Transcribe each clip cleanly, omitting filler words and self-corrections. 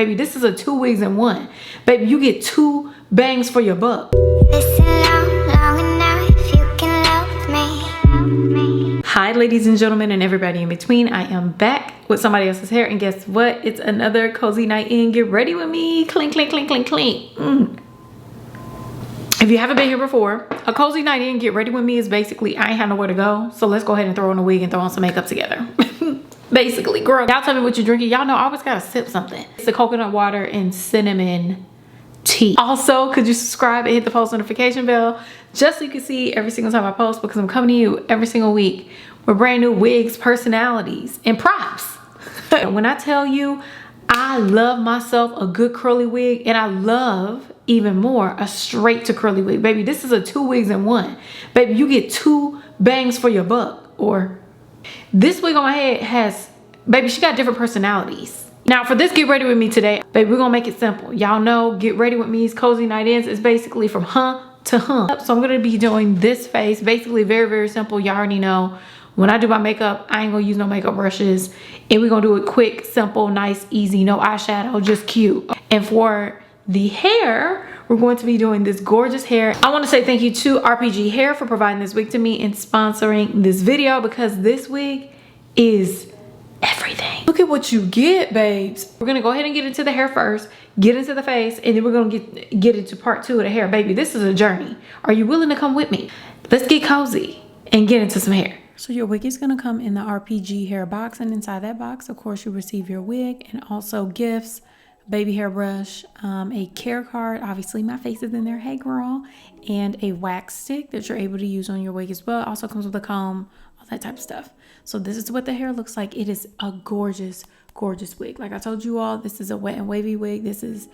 Baby, this is a 2 wigs in 1. Baby, you get 2 bangs for your buck. Listen long enough, you can love me. Hi, ladies and gentlemen, and everybody in between. I am back with somebody else's hair, and guess what? It's another cozy night in. Get ready with me. Clink, clink, clink, clink, clink. If you haven't been here before, a cozy night in, get ready with me is basically I ain't have nowhere to go, so let's go ahead and throw on a wig and throw on some makeup together. Basically, girl, y'all tell me what you're drinking. Y'all know I always gotta sip something. It's the coconut water and cinnamon tea. Also, could you subscribe and hit the post notification bell just so you can see every single time I post, because I'm coming to you every single week with brand new wigs, personalities, and props. When I tell you I love myself a good curly wig, and I love even more a straight to curly wig. Baby, this is a 2 wigs in 1. Baby, you get 2 bangs for your buck. Or this wig on my head has, baby, she got different personalities. Now for this get ready with me today, baby, we're gonna make it simple. Y'all know get ready with me's cozy night ins is basically from to so I'm gonna be doing this face, basically very, very simple. Y'all already know when I do my makeup, I ain't gonna use no makeup brushes, and we're gonna do it quick, simple, nice, easy, no eyeshadow, just cute. And for the hair, we're going to be doing this gorgeous hair. I want to say thank you to Rpghair for providing this wig to me and sponsoring this video, because this wig is everything. Look at what you get, babes. We're gonna go ahead and get into the hair first, get into the face, and then we're gonna get into part 2 of the hair. Baby, this is a journey. Are you willing to come with me? Let's get cozy and get into some hair. So your wig is going to come in the Rpghair box, and inside that box, of course, you receive your wig and also gifts, baby hairbrush, a care card, obviously my face is in there, hey girl, and a wax stick that you're able to use on your wig as well. Also comes with a comb, all that type of stuff. So this is what the hair looks like. It is a gorgeous, gorgeous wig. Like I told you all, this is a wet and wavy wig. This is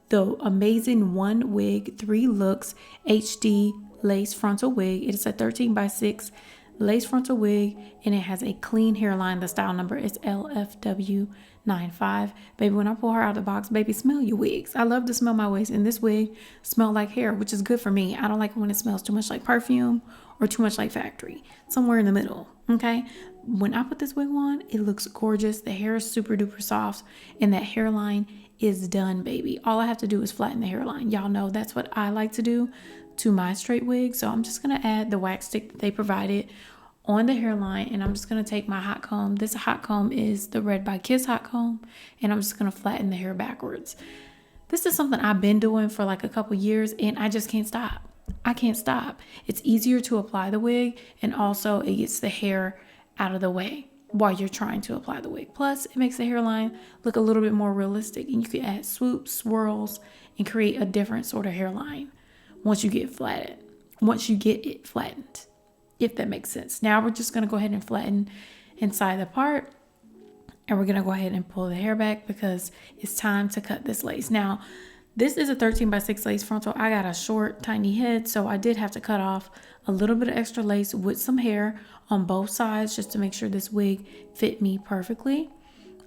the amazing 1 wig, 3 looks, HD lace frontal wig. It is a 13x6 lace frontal wig, and it has a clean hairline. The style number is LFW95. Baby, when I pull her out of the box, baby, smell your wigs. I love to smell my wigs, and this wig smells like hair, which is good for me. I don't like it when it smells too much like perfume or too much like factory. Somewhere in the middle, okay? When I put this wig on, it looks gorgeous. The hair is super duper soft, and that hairline is done, baby. All I have to do is flatten the hairline. Y'all know that's what I like to do to my straight wig. So I'm just gonna add the wax stick that they provided on the hairline, and I'm just gonna take my hot comb. This hot comb is the Red by Kiss hot comb, and I'm just gonna flatten the hair backwards. This is something I've been doing for like a couple years, and I just can't stop. I can't stop. It's easier to apply the wig, and also it gets the hair out of the way while you're trying to apply the wig. Plus, it makes the hairline look a little bit more realistic, and you can add swoops, swirls, and create a different sort of hairline once you get it flattened, if that makes sense. Now we're just going to go ahead and flatten inside the part, and we're going to go ahead and pull the hair back because it's time to cut this lace. Now this is a 13x6 lace frontal. I got a short tiny head, so I did have to cut off a little bit of extra lace with some hair on both sides just to make sure this wig fit me perfectly.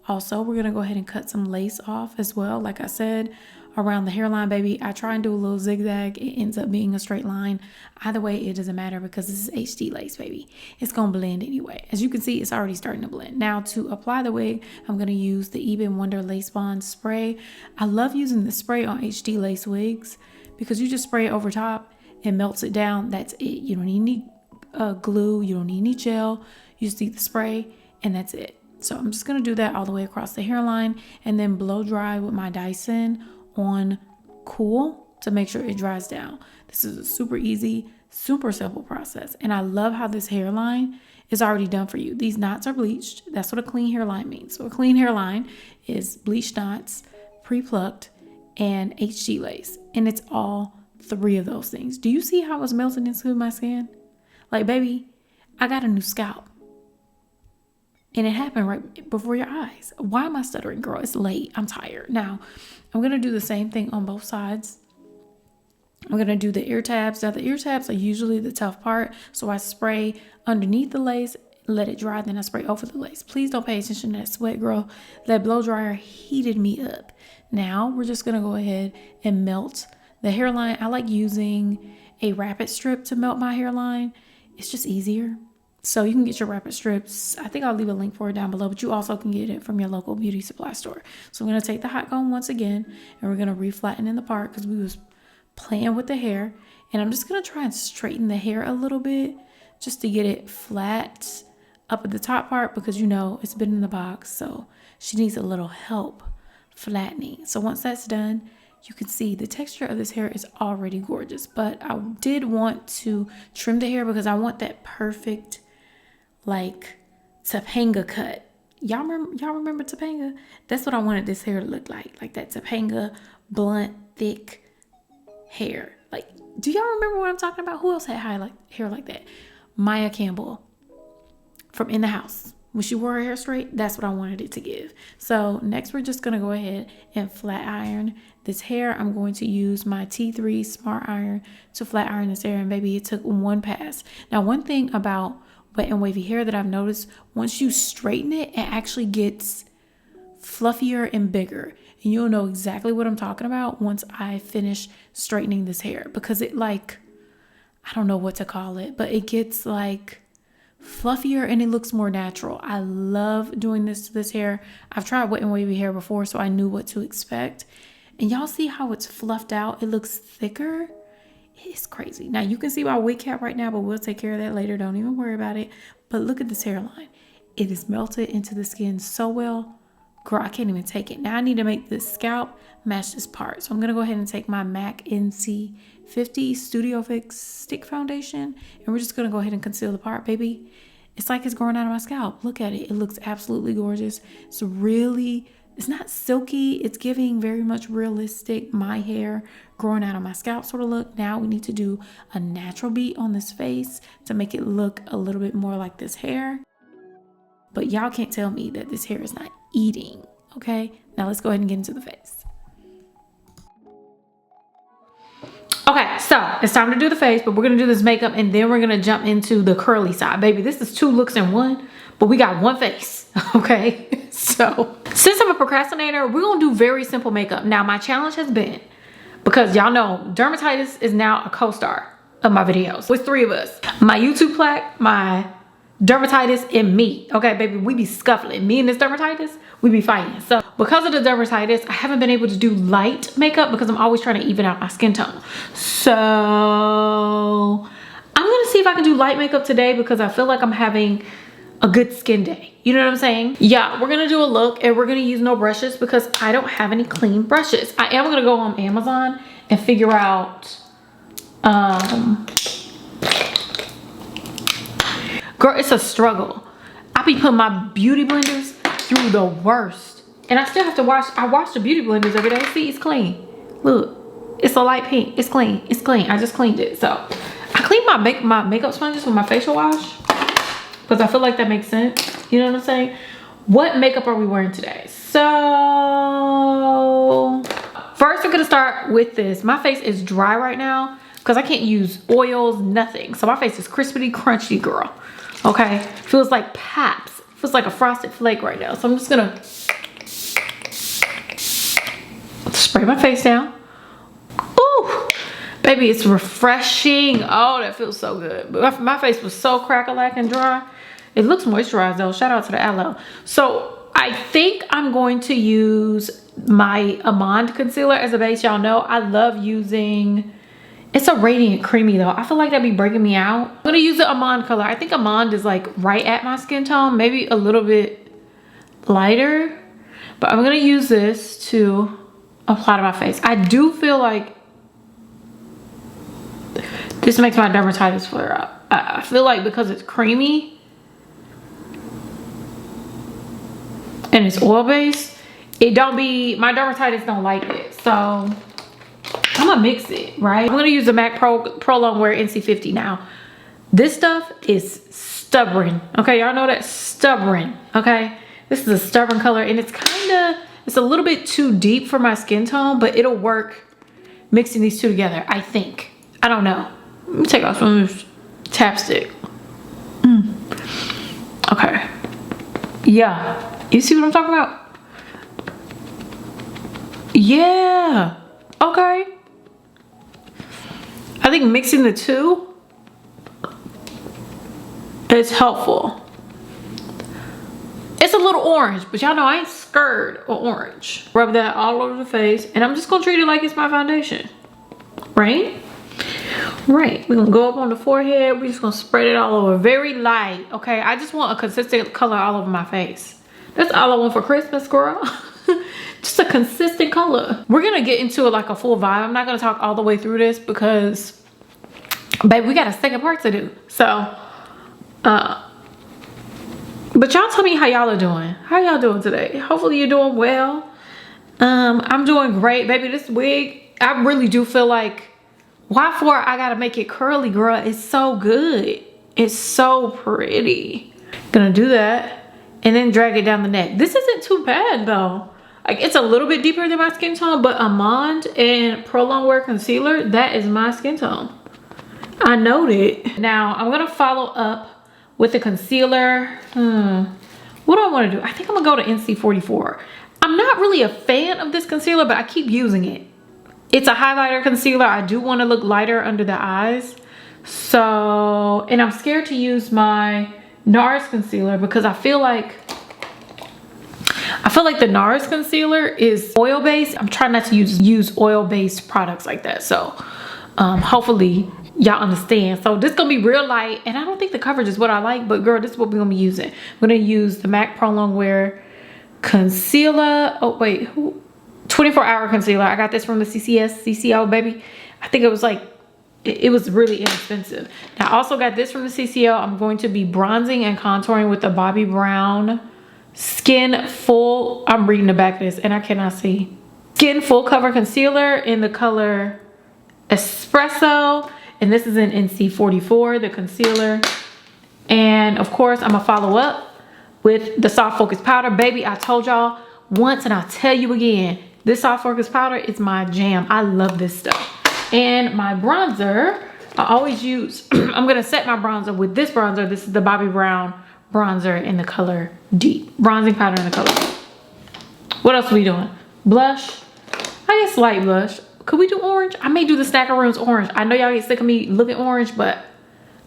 Also, we're going to go ahead and cut some lace off as well. Like I said, around the hairline, baby, I try and do a little zigzag. It ends up being a straight line. Either way, it doesn't matter because this is HD lace, baby. It's going to blend anyway. As you can see, it's already starting to blend. Now to apply the wig, I'm going to use the Ebin Wonder Lace Bond spray. I love using the spray on HD lace wigs because you just spray it over top and melts it down. That's it. You don't need any glue. You don't need any gel. You just need the spray, and that's it. So I'm just going to do that all the way across the hairline, and then blow dry with my Dyson on cool to make sure it dries down. This is a super easy, super simple process, and I love how this hairline is already done for you. These knots are bleached. That's what a clean hairline means. So a clean hairline is bleached knots, pre-plucked, and HD lace, and it's all 3 of those things. Do you see how it's melting into my skin? Like, baby, I got a new scalp. And it happened right before your eyes. Why am I stuttering, girl? It's late. I'm tired. Now, I'm going to do the same thing on both sides. I'm going to do the ear tabs. Now, the ear tabs are usually the tough part. So I spray underneath the lace, let it dry, then I spray over the lace. Please don't pay attention to that sweat, girl. That blow dryer heated me up. Now, we're just going to go ahead and melt the hairline. I like using a rapid strip to melt my hairline. It's just easier. So you can get your rapid strips. I think I'll leave a link for it down below, but you also can get it from your local beauty supply store. So I'm going to take the hot comb once again, and we're going to reflatten in the part because we was playing with the hair. And I'm just going to try and straighten the hair a little bit just to get it flat up at the top part, because you know it's been in the box, so she needs a little help flattening. So once that's done, you can see the texture of this hair is already gorgeous, but I did want to trim the hair because I want that perfect like Topanga cut. Y'all remember Topanga? That's what I wanted this hair to look like that Topanga blunt thick hair. Like, do y'all remember what I'm talking about? Who else had hair like that? Maya Campbell from In the House. When she wore her hair straight, that's what I wanted it to give. So next we're just going to go ahead and flat iron this hair. I'm going to use my T3 Smart Iron to flat iron this hair, and baby, it took one pass. Now, one thing about wet and wavy hair that I've noticed, once you straighten it, it actually gets fluffier and bigger. And you'll know exactly what I'm talking about once I finish straightening this hair, because it like, I don't know what to call it, but it gets like fluffier and it looks more natural. I love doing this to this hair. I've tried wet and wavy hair before, so I knew what to expect. And y'all see how it's fluffed out? It looks thicker. It's crazy. Now you can see my wig cap right now, but we'll take care of that later. Don't even worry about it. But look at this hairline. It is melted into the skin so well. Girl, I can't even take it. Now I need to make this scalp match this part. So I'm going to go ahead and take my MAC NC50 Studio Fix Stick Foundation. And we're just going to go ahead and conceal the part, baby. It's like it's growing out of my scalp. Look at it. It looks absolutely gorgeous. It's not silky. It's giving very much realistic, my hair growing out of my scalp sort of look. Now we need to do a natural beat on this face to make it look a little bit more like this hair. But y'all can't tell me that this hair is not eating, okay? Now let's go ahead and get into the face. Okay, so it's time to do the face, but we're gonna do this makeup and then we're gonna jump into the curly side. Baby, this is 2 looks in one, but we got one face, okay? So since I'm a procrastinator, we're gonna do very simple makeup. Now my challenge has been, because y'all know dermatitis is now a co-star of my videos. With 3 of us, my YouTube plaque, my dermatitis, and me. Okay, baby, we be scuffling. Me and this dermatitis, we be fighting. So because of the dermatitis, I haven't been able to do light makeup because I'm always trying to even out my skin tone. So I'm gonna see if I can do light makeup today because I feel like I'm having a good skin day. You know what I'm saying? Yeah, we're gonna do a look and we're gonna use no brushes because I don't have any clean brushes. I am gonna go on Amazon and figure out girl, it's a struggle. I be putting my beauty blenders through the worst. And I still have to wash. I wash the beauty blenders every day. See, it's clean. Look, it's a light pink. It's clean. It's clean. I just cleaned it. So I cleaned my makeup sponges with my facial wash because I feel like that makes sense. You know what I'm saying? What makeup are we wearing today? So first we're gonna start with this. My face is dry right now because I can't use oils, nothing. So my face is crispy, crunchy, girl. Okay, feels like Paps. Feels like a frosted flake right now. So I'm just gonna spray my face down. Ooh, baby, it's refreshing. Oh, that feels so good. But my face was so crack-a-lack and dry. It looks moisturized though. Shout out to the aloe. So I think I'm going to use my Almond concealer as a base. Y'all know I love using, it's a Radiant Creamy though. I feel like that'd be breaking me out. I'm gonna use the Almond color. I think Almond is like right at my skin tone, maybe a little bit lighter. But I'm gonna use this to apply to my face. I do feel like this makes my dermatitis flare up. I feel like because it's creamy and it's oil based, it don't be, my dermatitis don't like it. So I'm gonna mix it, right? I'm gonna use the MAC Pro Longwear NC50 now. This stuff is stubborn, okay? Y'all know that? Stubborn, okay? This is a stubborn color and it's it's a little bit too deep for my skin tone, but it'll work mixing these two together, I think. I don't know. Let me take off some of this chapstick. Okay. Yeah. You see what I'm talking about? Yeah. Okay. I think mixing the two It's helpful. It's a little orange, but y'all know I ain't scared of orange. Rub that all over the face, and I'm just gonna treat it like it's my foundation. Right? Right. We're gonna go up on the forehead. We're just gonna spread it all over. Very light, okay? I just want a consistent color all over my face. That's all I want for Christmas, girl. Just a consistent color. We're gonna get into it like a full vibe. I'm not gonna talk all the way through this because, babe, we got a second part to do. So, but y'all tell me how y'all are doing. How y'all doing today? Hopefully you're doing well. I'm doing great, baby. This wig, I really do feel like, why for I gotta make it curly, girl? It's so good. It's so pretty. Gonna do that and then drag it down the neck. This isn't too bad though. Like, it's a little bit deeper than my skin tone, but Almond and Pro Longwear Concealer, that is my skin tone. I know it. Now I'm gonna follow up with the concealer. What do I want to do? I think I'm gonna go to NC44. I'm not really a fan of this concealer, but I keep using it. It's a highlighter concealer. I do want to look lighter under the eyes. So, and I'm scared to use my NARS concealer because I feel like the NARS concealer is oil-based. I'm trying not to use oil-based products like that. So, hopefully y'all understand. So this is gonna be real light, and I don't think the coverage is what I like, but girl, this is what we're gonna be using. I'm gonna use the MAC Pro Longwear concealer. Oh wait, 24-hour concealer. I got this from the CCO, baby. I think it was like, it was really inexpensive. Now I also got this from the CCO. I'm going to be bronzing and contouring with the Bobbi Brown Skin Full, I'm reading the back of this and I cannot see. Skin Full Cover Concealer in the color Espresso. And this is in NC44, the concealer. And of course, I'm gonna follow up with the Soft Focus Powder. Baby, I told y'all once and I'll tell you again, this Soft Focus Powder is my jam. I love this stuff. And my bronzer, I always use, I'm gonna set my bronzer with this bronzer. This is the Bobbi Brown bronzer in the color Deep. Bronzing powder in the color Deep. What else are we doing? Blush, I guess light blush. Could we do orange? I may do the Snackaroos orange. I know y'all get sick of me looking orange, but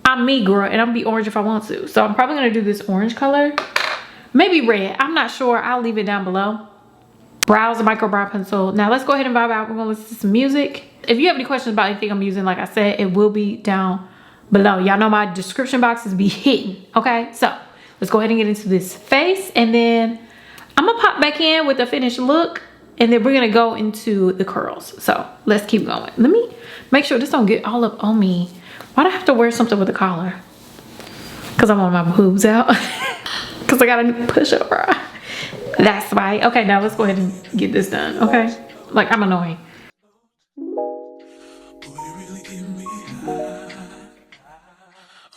I'm me, girl, and I'm gonna be orange if I want to. So I'm probably gonna do this orange color. Maybe red, I'm not sure. I'll leave it down below. Brows, a micro brow pencil. Now let's go ahead and vibe out. We're gonna listen to some music. If you have any questions about anything I'm using, like I said, it will be down below. Y'all know my description boxes be hitting, okay? So let's go ahead and get into this face, and then I'm gonna pop back in with the finished look, and then we're gonna go into the curls. So let's keep going. Let me make sure this don't get all up on me. Why do I have to wear something with a collar? Because I want my boobs out. Because I got a new push-over. That's why. Okay, now let's go ahead and get this done, okay? Like, I'm annoying.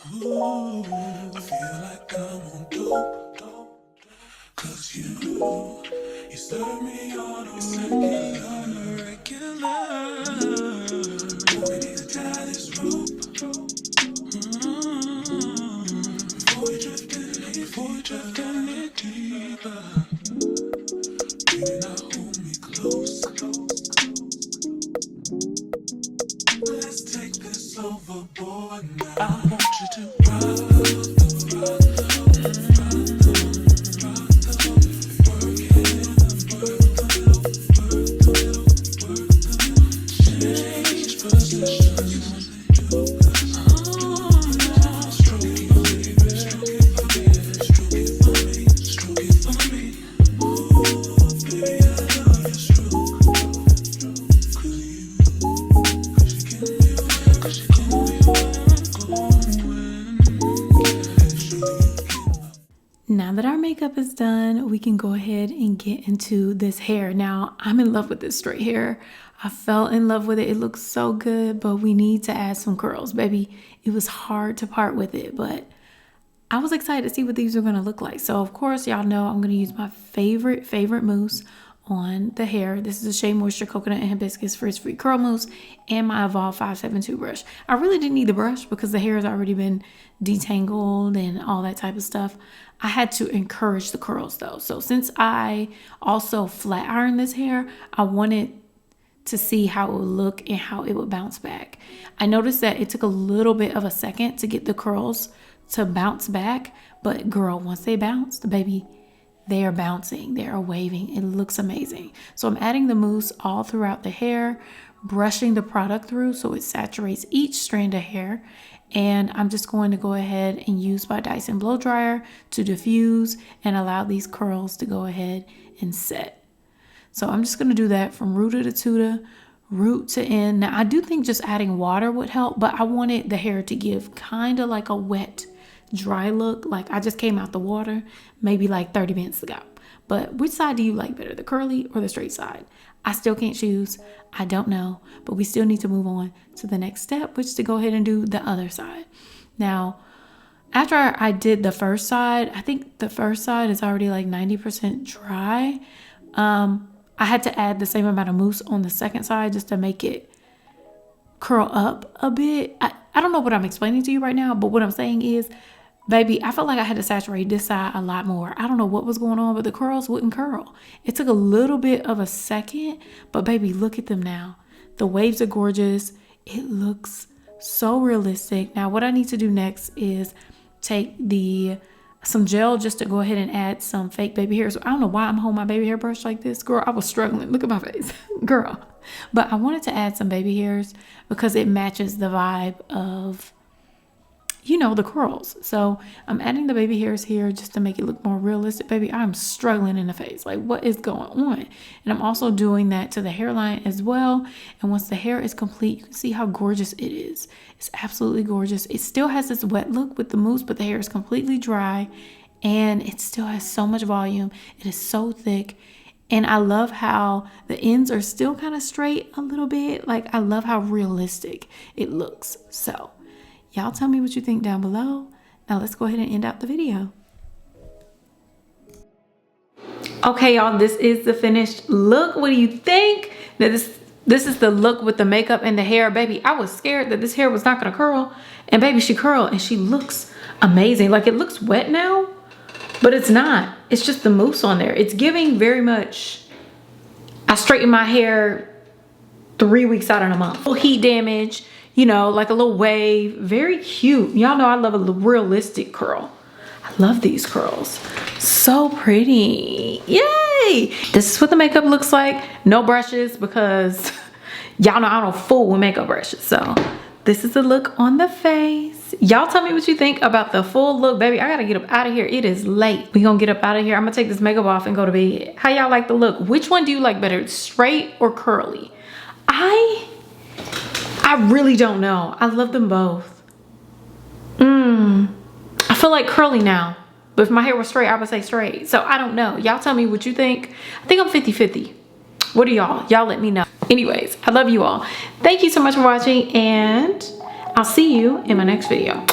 I feel like I'm on dope, 'cause you serve me on a regular. We need to tie this rope. Before we drift any deeper. Baby, now hold me close. Let's take this overboard now. I want you to change positions. Now that our makeup is done, we can go ahead and get into this hair. Now, I'm in love with this straight hair. I fell in love with it. It looks so good, but we need to add some curls, baby. It was hard to part with it, but I was excited to see what these are gonna look like. So of course, y'all know I'm gonna use my favorite mousse on the hair. This is the Shea Moisture Coconut and Hibiscus Frizz-Free Curl Mousse and my Evolve 572 brush. I really didn't need the brush because the hair has already been detangled and all that type of stuff. I had to encourage the curls though. So since I also flat ironed this hair, I wanted to see how it would look and how it would bounce back. I noticed that it took a little bit of a second to get the curls to bounce back. But girl, once they bounce, the baby, they are bouncing, they are waving. It looks amazing. So I'm adding the mousse all throughout the hair, brushing the product through so it saturates each strand of hair. And I'm just going to go ahead and use my Dyson blow dryer to diffuse and allow these curls to go ahead and set. So I'm just going to do that from root to tuta, root to end. Now I do think just adding water would help, but I wanted the hair to give kind of like a wet, dry look. Like I just came out the water maybe like 30 minutes ago. But which side do you like better, the curly or the straight side? I still can't choose. I don't know, but we still need to move on to the next step, which is to go ahead and do the other side. Now, after I did the first side, I think the first side is already like 90% dry. I had to add the same amount of mousse on the second side just to make it curl up a bit. I don't know what I'm explaining to you right now, but what I'm saying is, baby, I felt like I had to saturate this side a lot more. I don't know what was going on, but the curls wouldn't curl. It took a little bit of a second, but baby, look at them now. The waves are gorgeous. It looks so realistic. Now, what I need to do next is take some gel just to go ahead and add some fake baby hairs. I don't know why I'm holding my baby hair brush like this. Girl, I was struggling. Look at my face. Girl. But I wanted to add some baby hairs because it matches the vibe of, you know, the curls. So I'm adding the baby hairs here just to make it look more realistic. Baby, I'm struggling in the face. Like, what is going on? And I'm also doing that to the hairline as well. And once the hair is complete, you can see how gorgeous it is. It's absolutely gorgeous. It still has this wet look with the mousse, but the hair is completely dry and it still has so much volume. It is so thick. And I love how the ends are still kind of straight a little bit. Like, I love how realistic it looks. So y'all tell me what you think down below. Now let's go ahead and end out the video. Okay, y'all, this is the finished look. What do you think? Now this is the look with the makeup and the hair. Baby, I was scared that this hair was not gonna curl. And baby, she curled and she looks amazing. Like, it looks wet now, but it's not. It's just the mousse on there. It's giving very much, I straightened my hair 3 weeks out in a month. Full heat damage, you know, like a little wave. Very cute. Y'all know I love a realistic curl. I love these curls. So pretty. Yay! This is what the makeup looks like. No brushes because y'all know I don't fool with makeup brushes. So this is the look on the face. Y'all tell me what you think about the full look. Baby, I gotta get up out of here. It is late. We gonna get up out of here. I'm gonna take this makeup off and go to bed. How y'all like the look? Which one do you like better, straight or curly? I really don't know. I love them both. I feel like curly now. But if my hair was straight, I would say straight. So I don't know. Y'all tell me what you think. I think I'm 50-50. What do y'all? Y'all let me know. Anyways, I love you all. Thank you so much for watching, and I'll see you in my next video.